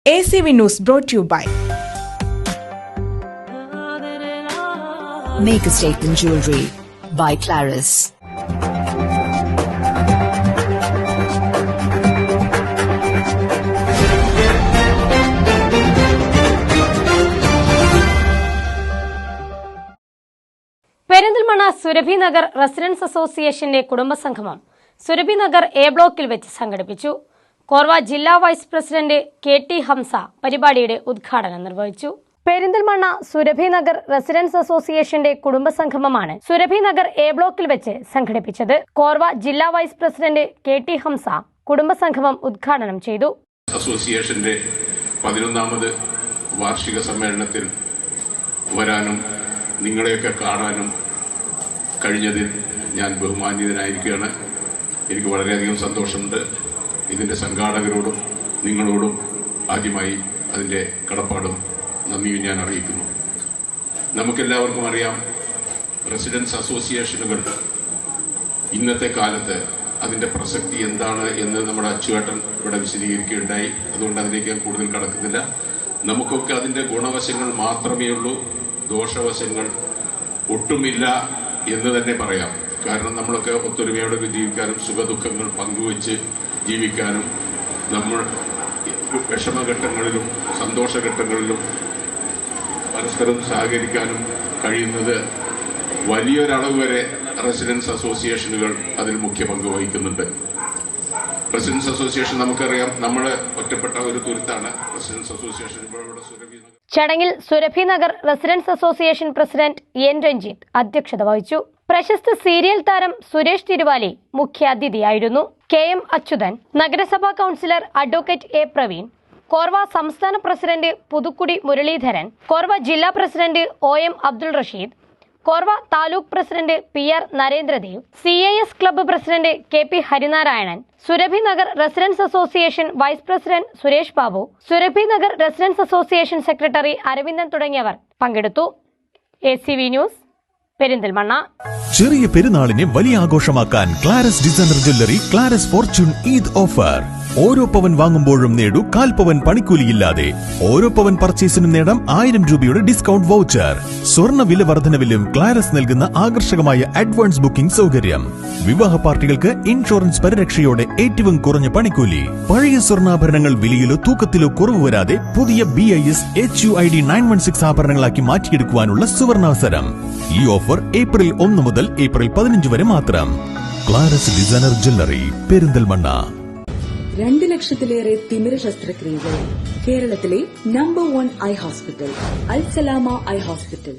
ACV News brought to you by Make a Statement Jewelry by Claris. Perinthalmanna Surabhi Nagar residence അസോസിയേഷന്റെ കുടുംബസംഗമം Surabhi Nagar A ബ്ലോക്കിൽ വെച്ച് സംഘടിപ്പിച്ചു. കോർവ ജില്ലാ വൈസ് പ്രസിഡന്റ് KT ഹംസ പരിപാടിയുടെ ഉദ്ഘാടനം നിർവഹിച്ചു. പെരിന്തൽമണ്ണ സുരഭി നഗർ റെസിഡൻസ് അസോസിയേഷന്റെ കുടുംബസംഗമമാണ് സുരഭി നഗർ എ ബ്ലോക്കിൽ വെച്ച് സംഘടിപ്പിച്ചത്. കോർവ ജില്ലാ വൈസ് പ്രസിഡന്റ് KT ഹംസ കുടുംബസംഗമം ഉദ്ഘാടനം ചെയ്തു. അസോസിയേഷന്റെ 11ാമത് വാർഷിക സമ്മേളനത്തിൽ വരാനും നിങ്ങളെയൊക്കെ കാണാനും കഴിഞ്ഞതിൽ ഞാൻ ബഹുമാന്യതനായിരിക്കുകയാണ്. എനിക്ക് വളരെയധികം സന്തോഷമുണ്ട്. ഇതിന്റെ സംഘാടകരോടും നിങ്ങളോടും ആദ്യമായി അതിന്റെ കടപ്പാടും നന്ദിയും ഞാൻ അറിയിക്കുന്നു. നമുക്കെല്ലാവർക്കും അറിയാം, റെസിഡൻസ് അസോസിയേഷനുകൾ ഇന്നത്തെ കാലത്ത് അതിന്റെ പ്രസക്തി എന്താണ് എന്ന് നമ്മുടെ അച്ചുവേട്ടൻ ഇവിടെ വിശദീകരിക്കുകയുണ്ടായി. അതുകൊണ്ട് അതിലേക്ക് ഞാൻ കൂടുതൽ കടക്കുന്നില്ല. നമുക്കൊക്കെ അതിന്റെ ഗുണവശങ്ങൾ മാത്രമേ ഉള്ളൂ, ദോഷവശങ്ങൾ ഒട്ടുമില്ല എന്ന് തന്നെ പറയാം. കാരണം നമ്മളൊക്കെ ഒത്തൊരുമയോടെ ജീവിക്കാനും സുഖദുഃഖങ്ങൾ പങ്കുവച്ച് ജീവിക്കാനും നമ്മൾ വിഷമഘട്ടങ്ങളിലും സന്തോഷഘട്ടങ്ങളിലും പരസ്പരം സഹകരിക്കാനും കഴിയുന്നത് വലിയൊരളവ് വരെ റെസിഡൻസ് അസോസിയേഷനുകൾ അതിൽ മുഖ്യ പങ്ക് വഹിക്കുന്നുണ്ട്. റെസിഡൻസ് അസോസിയേഷൻ നമുക്കറിയാം, നമ്മൾ ഒറ്റപ്പെട്ട ഒരു തുരുത്താണ് റെസിഡൻസ് അസോസിയേഷൻ. ചടങ്ങിൽ Surabhi Nagar residence association president N. Ranjith അധ്യക്ഷത വഹിച്ചു. പ്രശസ്ത സീരിയൽ താരം സുരേഷ് തിരുവാലി മുഖ്യാതിഥിയായിരുന്നു. KM അച്യുതൻ, നഗരസഭാ councillor advocate A. Praveen, Korva സംസ്ഥാന പ്രസിഡന്റ് പുതുക്കുടി മുരളീധരൻ, കോർവ ജില്ലാ പ്രസിഡന്റ് OM അബ്ദുൾ റഷീദ്, കോർവ താലൂക്ക് president PR Narendradev, CAS club president KP Harinarayanan, Surabhi Nagar residence association vice president Suresh Babu, Surabhi Nagar residence association secretary Aravindan തുടങ്ങിയവർ പങ്കെടുത്തു. ACV news, Perinthalmanna. ചെറിയ പെരുന്നാളിനെ വലിയ ആഘോഷമാക്കാൻ Claras designer jewellery Claras fortune Eid offer. ഓരോ പവൻ വാങ്ങുമ്പോഴും നേടൂ 1/4 പവൻ പണിക്കൂലിയില്ലാതെ. ഓരോ പവൻ പർച്ചേസിനും നേടാം 1000 രൂപയുടെ ഡിസ്കൗണ്ട് വൗച്ചർ. സ്വർണ്ണ വില വർധനവിലും ക്ലാരസ് നൽകുന്ന ആകർഷകമായ അഡ്വാൻസ് ബുക്കിംഗ് സൗകര്യം. വിവാഹ പാർട്ടികൾക്ക് ഇൻഷുറൻസ് പരിരക്ഷയോടെ ഏറ്റവും കുറഞ്ഞ പണിക്കൂലി. പഴയ സ്വർണ്ണാഭരണങ്ങൾ വിലയിലോ തൂക്കത്തിലോ കുറവ് വരാതെ പുതിയ BIS HUID 916 ആഭരണങ്ങളാക്കി മാറ്റിയെടുക്കുവാനുള്ള സുവർണാവസരം. ഈ ഓഫർ ഏപ്രിൽ 1 മുതൽ ഏപ്രിൽ 15 വരെ മാത്രം. ക്ലാരസ് ഡിസൈനർ ജ്വല്ലറി, പെരിന്തൽമണ്ണ. 2 ലക്ഷത്തിലേറെ തിമിര ശസ്ത്രക്രിയകൾ. കേരളത്തിലെ നമ്പർ 1 ഐ ഹോസ്പിറ്റൽ, അൽ സലാമ ഐ ഹോസ്പിറ്റൽ.